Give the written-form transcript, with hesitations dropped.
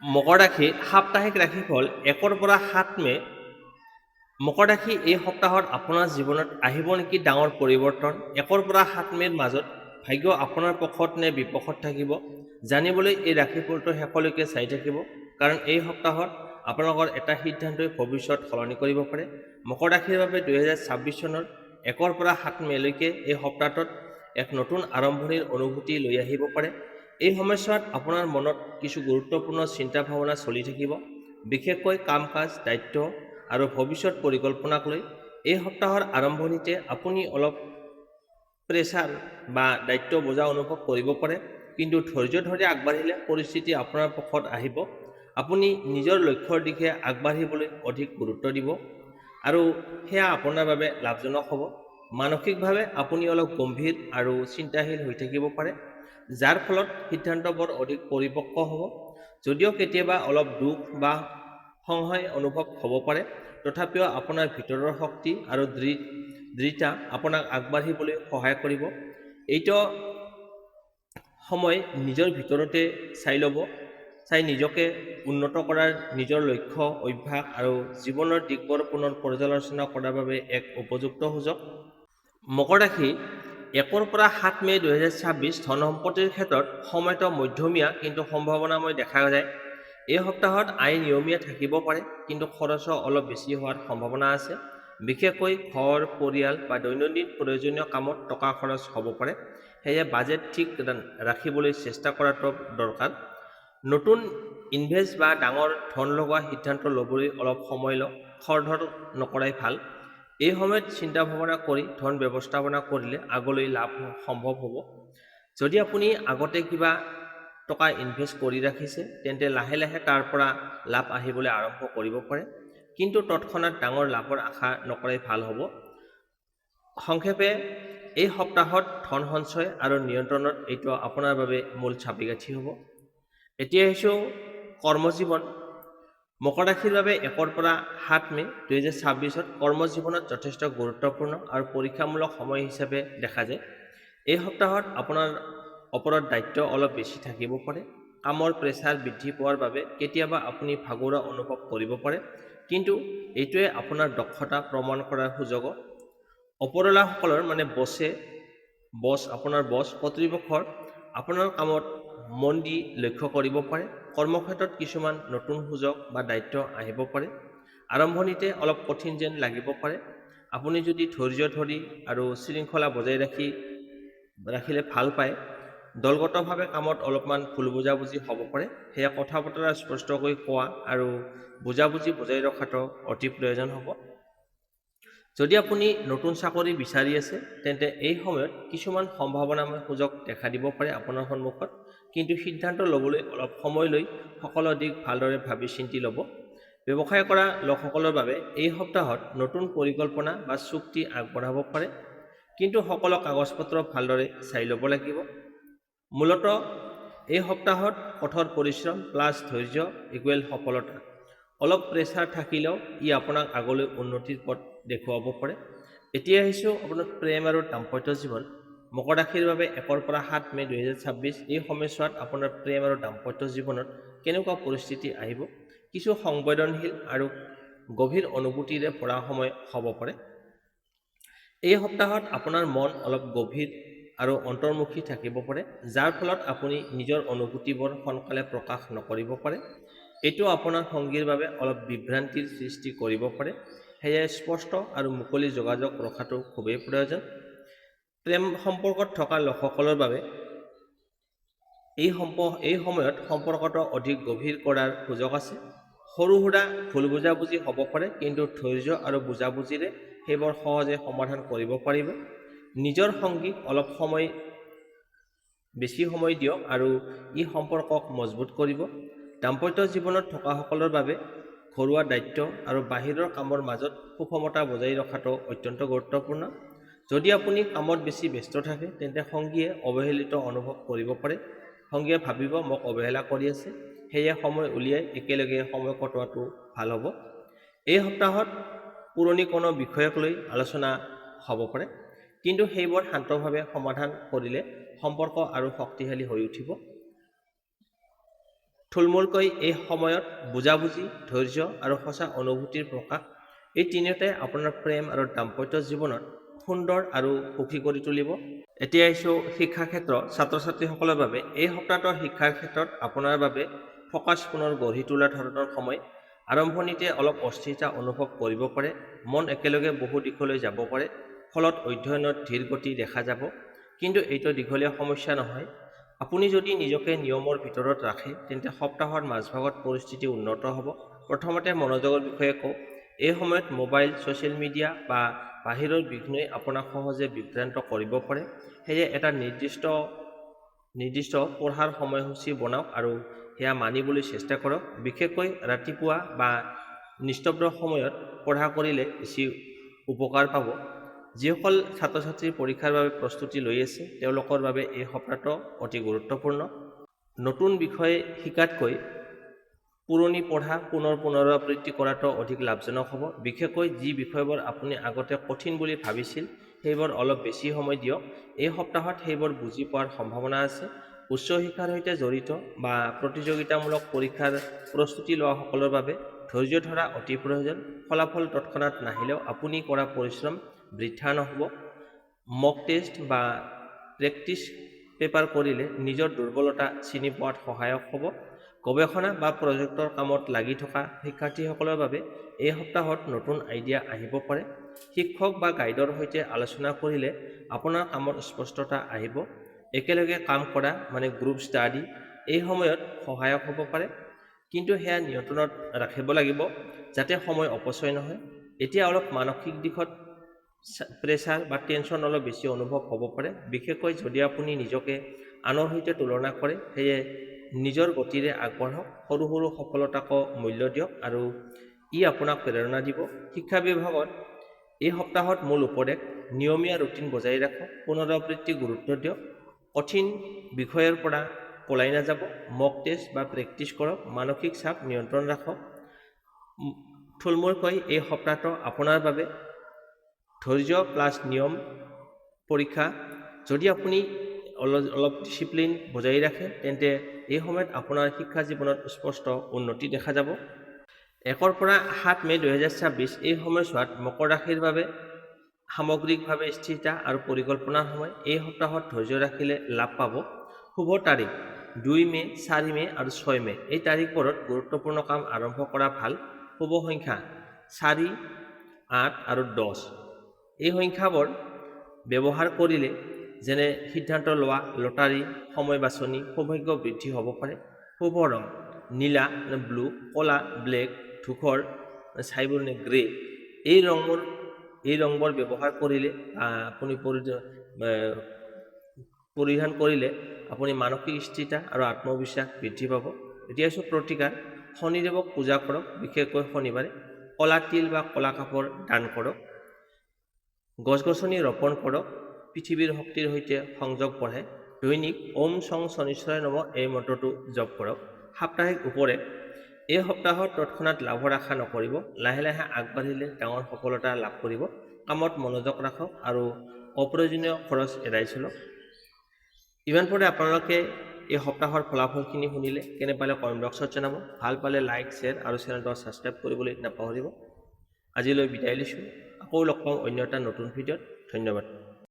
মকৰ ৰাশি সাপ্তাহিক ৰাশিফল 1ৰ পৰা 7 মে। মকৰ ৰাশি এই সপ্তাহত আপোনাৰ জীৱনত আহিব নেকি ডাঙৰ পৰিৱৰ্তন? 1ৰ পৰা 7 মেৰ মাজত ভাগ্য আপোনাৰ পক্ষত নে বিপক্ষত থাকিব? জানিবলৈ এই ৰাশিফলটো শেষলৈকে চাই থাকিব, কাৰণ এই সপ্তাহত আপোনালোকৰ এটা সিদ্ধান্তই ভৱিষ্যত সলনি কৰিব পাৰে। মকৰ ৰাশিৰ বাবে 2026 চনৰ 1ৰ পৰা 7 মেলৈকে এই সপ্তাহটোত এক নতুন আৰম্ভণিৰ অনুভূতি লৈ আহিব পাৰে। এই সময়ছোৱাত আপোনাৰ মনত কিছু গুৰুত্বপূৰ্ণ চিন্তা ভাৱনা চলি থাকিব, বিশেষকৈ কাম কাজ, দায়িত্ব আৰু ভৱিষ্যত পৰিকল্পনাক লৈ। এই সপ্তাহৰ আৰম্ভণিতে আপুনি অলপ প্ৰেছাৰ বা দায়িত্ব বোজা অনুভৱ কৰিব পাৰে, কিন্তু ধৈৰ্য ধৰি আগবাঢ়িলে পৰিস্থিতি আপোনাৰ পক্ষত আহিব। আপুনি নিজৰ লক্ষ্যৰ দিশে আগবাঢ়িবলৈ অধিক গুৰুত্ব দিব আৰু সেয়া আপোনাৰ বাবে লাভজনক হ'ব। মানসিকভাৱে আপুনি অলপ গম্ভীৰ আৰু চিন্তাশীল হৈ থাকিব পাৰে, যাৰ ফলত সিদ্ধান্তবোৰ অধিক পৰিপক্ক হ'ব। যদিও কেতিয়াবা অলপ দুখ বা সংশয় অনুভৱ হ'ব পাৰে, তথাপিও আপোনাৰ ভিতৰৰ শক্তি আৰু দৃঢ়তা আপোনাক আগবাঢ়িবলৈ সহায় কৰিব। এইটো সময় নিজৰ ভিতৰতে চাই নিজকে উন্নত কৰাৰ, নিজৰ লক্ষ্য, অভ্যাস আৰু জীৱনৰ দিশবোৰ পুনৰ পৰ্যালোচনা কৰাৰ বাবে এক উপযুক্ত সুযোগ। মকৰ ৰাশি 1ৰ পৰা 7 মে 2026 ধন সম্পত্তিৰ ক্ষেত্ৰত সময়টো মধ্যমীয়া কিন্তু সম্ভাৱনাময় দেখা যায়। এই সপ্তাহত আয় নিয়মীয়া থাকিব পাৰে, কিন্তু খৰচো অলপ বেছি হোৱাৰ সম্ভাৱনা আছে। বিশেষকৈ ঘৰ, পৰিয়াল বা দৈনন্দিন প্ৰয়োজনীয় কামত টকা খৰচ হ'ব পাৰে, সেয়ে বাজেট ঠিক ৰাখিবলৈ চেষ্টা কৰাটো দৰকাৰ। নতুন ইনভেষ্ট বা ডাঙৰ ধন লগোৱা সিদ্ধান্ত ল'বলৈ অলপ সময় লওক, খৰধৰ নকৰাই ভাল। এই সময়ত চিন্তা ভাৱনা কৰি ধন ব্যৱস্থাপনা কৰিলে আগলৈ লাভ সম্ভৱ হ'ব। যদি আপুনি আগতে কিবা টকা ইনভেষ্ট কৰি ৰাখিছে, তেন্তে লাহে লাহে তাৰ পৰা লাভ আহিবলৈ আৰম্ভ কৰিব পাৰে, কিন্তু তৎক্ষণাত ডাঙৰ লাভৰ আশা নকৰাই ভাল হ'ব। সংক্ষেপে, এই সপ্তাহত ধন সঞ্চয় আৰু নিয়ন্ত্ৰণত এইটো আপোনাৰ বাবে মূল চাবিকাঠি হ'ব। এতিয়া আহিছোঁ কৰ্মজীৱন। মকৰ ৰাশিৰ বাবে 1ৰ পৰা 7 মে 2026 কৰ্মজীৱনত যথেষ্ট গুৰুত্বপূৰ্ণ আৰু পৰীক্ষামূলক সময় হিচাপে দেখা যায়। এই সপ্তাহত আপোনাৰ ওপৰত দায়িত্ব অলপ বেছি থাকিব পাৰে। কামৰ প্ৰেছাৰ বৃদ্ধি পোৱাৰ বাবে কেতিয়াবা আপুনি ভাগৰুৱা অনুভৱ কৰিব পাৰে, কিন্তু এইটোৱে আপোনাৰ দক্ষতা প্ৰমাণ কৰাৰ সুযোগো। ওপৰৱালাসকলৰ আপোনাৰ বছ কৰ্তৃপক্ষৰ আপোনাৰ কামত মন দি লক্ষ্য কৰিব পাৰে। কৰ্মক্ষেত্ৰত কিছুমান নতুন সুযোগ বা দায়িত্ব আহিব পাৰে। আৰম্ভণিতে অলপ কঠিন যেন লাগিব পাৰে। আপুনি যদি ধৈৰ্য ধৰি আৰু শৃংখলা বজাই ৰাখিলে ভাল পায়। দলগতভাৱে কামত অলপমান ভুল বুজাবুজি হ'ব পাৰে, সেয়া কথা বতৰা স্পষ্টকৈ কোৱা আৰু বুজাবুজি বজাই ৰখাটো অতি প্ৰয়োজন হ'ব। যদি আপুনি নতুন চাকৰি বিচাৰি আছে, তেন্তে এই সময়ত কিছুমান সম্ভাৱনাময় সুযোগ দেখা দিব পাৰে আপোনাৰ সন্মুখত, কিন্তু সিদ্ধান্ত ল'বলৈ অলপ সময় লৈ সকলো দিশ ভালদৰে ভাবি চিন্তি ল'ব। ব্যৱসায় কৰা লোকসকলৰ বাবে এই সপ্তাহত নতুন পৰিকল্পনা বা চুক্তি আগবঢ়াব পাৰে, কিন্তু সকলো কাগজ পত্ৰ ভালদৰে চাই ল'ব লাগিব। মূলতঃ এই সপ্তাহত কঠোৰ পৰিশ্ৰম প্লাছ ধৈৰ্য ইকুৱেল সফলতা। অলপ প্ৰেছাৰ থাকিলেও ই আপোনাক আগলৈ উন্নতিৰ পথ দেখুৱাব পাৰে। এতিয়া আহিছোঁ আপোনাৰ প্ৰেম আৰু দাম্পত্য জীৱন। মকৰ ৰাশিৰ বাবে 1ৰ পৰা 7 মে 2026 এই সময়ছোৱাত আপোনাৰ প্ৰেম আৰু দাম্পত্য জীৱনত কেনেকুৱা পৰিস্থিতি আহিব? কিছু সংবেদনশীল আৰু গভীৰ অনুভূতিৰে ভৰা সময় হ'ব পাৰে। এই সপ্তাহত আপোনাৰ মন অলপ গভীৰ আৰু অন্তৰ্মুখী থাকিব পাৰে, যাৰ ফলত আপুনি নিজৰ অনুভূতিবোৰ সোনকালে প্ৰকাশ নকৰিব পাৰে। এইটো আপোনাৰ সঙ্গীৰ বাবে অলপ বিভ্ৰান্তিৰ সৃষ্টি কৰিব পাৰে, সেয়ে স্পষ্ট আৰু মুকলি যোগাযোগ ৰখাটো খুবেই প্ৰয়োজন। প্ৰেম সম্পৰ্কত থকা লোকসকলৰ বাবে এই সময়ত সম্পৰ্কটো অধিক গভীৰ কৰাৰ সুযোগ আছে। সৰু সুৰা ভুল বুজাবুজি হ'ব পাৰে, কিন্তু ধৈৰ্য আৰু বুজাবুজিৰে সেইবোৰ সহজে সমাধান কৰিব পাৰিব। নিজৰ সঙ্গীক অলপ বেছি সময় দিয়ক আৰু ই সম্পৰ্কক মজবুত কৰিব। দাম্পত্য জীৱনত থকাসকলৰ বাবে ঘৰুৱা দায়িত্ব আৰু বাহিৰৰ কামৰ মাজত সুষমতা বজাই ৰখাটো অত্যন্ত গুৰুত্বপূৰ্ণ। যদি আপুনি কামত বেছি ব্যস্ত থাকে, তেন্তে সঙ্গীয়ে অৱহেলিত অনুভৱ কৰিব পাৰে। সঙ্গীয়ে ভাবিব মোক অৱহেলা কৰি আছে, সেয়ে সময় উলিয়াই একেলগে সময় কটোৱাটো ভাল হ'ব। এই সপ্তাহত পুৰণি কোনো বিষয়ক লৈ আলোচনা হ'ব পাৰে, কিন্তু সেইবোৰ শান্তভাৱে সমাধান কৰিলে সম্পৰ্ক আৰু শক্তিশালী হৈ উঠিব। থুলমূলকৈ এই সময়ত বুজাবুজি, ধৈৰ্য আৰু সঁচা অনুভূতিৰ প্ৰকাশ এই তিনিওটাই আপোনাৰ প্ৰেম আৰু দাম্পত্য জীৱনত সুন্দৰ আৰু সুখী কৰি তুলিব। এতিয়া আহিছোঁ শিক্ষাৰ ক্ষেত্ৰত ছাত্ৰ ছাত্ৰীসকলৰ বাবে এই সপ্তাহটোৰ শিক্ষাৰ ক্ষেত্ৰত আপোনাৰ বাবে ফকাছ পুনৰ গঢ়ি তোলা ধৰণৰ সময়। আৰম্ভণিতে অলপ অস্থিৰতা অনুভৱ কৰিব পাৰে, মন একেলগে বহু দিশলৈ যাব পাৰে, ফলত অধ্যয়নত ধীৰ গতি দেখা যাব। কিন্তু এইটো দীঘলীয়া সমস্যা নহয়। আপুনি যদি নিজকে নিয়মৰ ভিতৰত ৰাখে তেন্তে সপ্তাহৰ মাজভাগত পৰিস্থিতি উন্নত হ'ব। প্ৰথমতে মনোযোগৰ বিষয়ে কওঁ। এই সময়ত মোবাইল, ছ'চিয়েল মিডিয়া বা বাহিৰৰ বিঘ্নই আপোনাক সহজে বিভ্ৰান্ত কৰিব পাৰে। সেয়ে এটা নিৰ্দিষ্ট পঢ়াৰ সময়সূচী বনাওক আৰু সেয়া মানিবলৈ চেষ্টা কৰক। বিশেষকৈ ৰাতিপুৱা বা নিস্তব্ধ সময়ত পঢ়া কৰিলে বেছি উপকাৰ পাব। যিসকল ছাত্ৰ ছাত্ৰী পৰীক্ষাৰ বাবে প্ৰস্তুতি লৈ আছে তেওঁলোকৰ বাবে এই সপ্তাহটো অতি গুৰুত্বপূৰ্ণ। নতুন বিষয় শিকাতকৈ পুৰণি পঢ়া পুনৰাবৃত্তি কৰাটো অধিক লাভজনক হ'ব। বিশেষকৈ যি বিষয়বোৰ আপুনি আগতে কঠিন বুলি ভাবিছিল সেইবোৰ অলপ বেছি সময় দিয়ক। এই সপ্তাহত সেইবোৰ বুজি পোৱাৰ সম্ভাৱনা আছে। উচ্চ শিক্ষাৰ সৈতে জড়িত বা প্ৰতিযোগিতামূলক পৰীক্ষাৰ প্ৰস্তুতি লোৱাসকলৰ বাবে ধৈৰ্য ধৰা অতি প্ৰয়োজন। ফলাফল তৎক্ষণাত নাহিলেও আপুনি কৰা পৰিশ্ৰম বৃথা নহ'ব। মক টেষ্ট বা প্ৰেক্টিছ পেপাৰ কৰিলে নিজৰ দুৰ্বলতা চিনি পোৱাত সহায়ক হ'ব। গৱেষণা বা প্ৰজেক্টৰ কামত লাগি থকা শিক্ষাৰ্থীসকলৰ বাবে এই সপ্তাহত নতুন আইডিয়া আহিব পাৰে। শিক্ষক বা গাইডৰ সৈতে আলোচনা কৰিলে আপোনাৰ কামত স্পষ্টতা আহিব। একেলগে কাম কৰা গ্ৰুপ ষ্টাডি এই সময়ত সহায়ক হ'ব পাৰে, কিন্তু সেয়া নিয়ন্ত্ৰণত ৰাখিব লাগিব যাতে সময় অপচয় নহয়। এতিয়া অলপ মানসিক দিশত প্ৰেছাৰ বা টেনশ্যন অলপ বেছি অনুভৱ হ'ব পাৰে, বিশেষকৈ যদি আপুনি নিজকে আনৰ সৈতে তুলনা কৰে। সেয়ে নিজৰ গতিৰে আগবাঢ়ক, সৰু সৰু সফলতাকো মূল্য দিয়ক আৰু ই আপোনাক প্ৰেৰণা দিব। শিক্ষা বিভাগত এই সপ্তাহত মূল উপদেশ: নিয়মীয়া ৰুটিন বজাই ৰাখক, পুনৰাবৃত্তি গুৰুত্ব দিয়ক, কঠিন বিষয়ৰ পৰা পলাই নাযাব, মক টেষ্ট বা প্ৰেক্টিছ কৰক, মানসিক চাপ নিয়ন্ত্ৰণ ৰাখক। থুলমূলকৈ এই সপ্তাহটো আপোনাৰ বাবে ধৈৰ্য প্লাছ নিয়ম পৰীক্ষা। যদি আপুনি অলপ ডিচিপ্লিন বজাই ৰাখে তেন্তে এই সময়ত আপোনাৰ শিক্ষা জীৱনত স্পষ্ট উন্নতি দেখা যাব। 1 পৰা 7 মে 2026 এই সময়ছোৱাত মকৰ ৰাশিৰ বাবে সামগ্ৰিকভাৱে স্থিৰতা আৰু পৰিকল্পনাৰ সময়। এই সপ্তাহত ধৈৰ্য ৰাখিলে লাভ পাব। শুভ তাৰিখ 2 মে, 4 মে আৰু 6 মে। এই তাৰিখবোৰত গুৰুত্বপূৰ্ণ কাম আৰম্ভ কৰা ভাল। শুভ সংখ্যা 4, 8 আৰু 10। এই সংখ্যাবোৰ ব্যৱহাৰ কৰিলে যেনে সিদ্ধান্ত লোৱা, লটাৰী, সময় বাছনি, সৌভাগ্য বৃদ্ধি হ'ব পাৰে। শুভ ৰং নীলা, ব্লু, ক'লা, ব্লেক, ধূসৰ, ছাইবোৰ গ্ৰে। এই ৰংবোৰ ব্যৱহাৰ কৰিলে আপুনি পৰিধান কৰিলে আপুনি মানসিক স্থিৰতা আৰু আত্মবিশ্বাস বৃদ্ধি পাব। এতিয়া প্ৰতিকাৰ: শনিদেৱক পূজা কৰক, বিশেষকৈ শনিবাৰে। ক'লা তিল বা ক'লা কাপোৰ দান কৰক। গছ-গছনি ৰোপণ কৰক, পৃথিৱীৰ শক্তিৰ সৈতে সংযোগ বঢ়ায়। দৈনিক ওম শং শনিশ্চৰায় নমঃ এই মন্ত্ৰটো জপ কৰক। সাপ্তাহিক উপদেশ: এই সপ্তাহত তৎক্ষণাত লাভৰ আশা নকৰিব, লাহে লাহে আগবাঢ়িলে ডাঙৰ সফলতা লাভ কৰিব। কামত মনোযোগ ৰাখক আৰু অপ্ৰয়োজনীয় খৰচ এৰাই চলক। ইমান পৰে আপোনালোকে এই সপ্তাহৰ ফলাফলখিনি শুনিলে। কেনে পালে কমেণ্ট বক্সত জনাব। ভাল পালে লাইক, শ্বেয়াৰ আৰু চেনেলটো ছাবস্ক্ৰাইব কৰিবলৈ নাপাহৰিব। আজিলৈ বিদায় লৈছোঁ। আকৌ লগ পাম অন্য এটা নতুন ভিডিঅ'ত। ধন্যবাদ।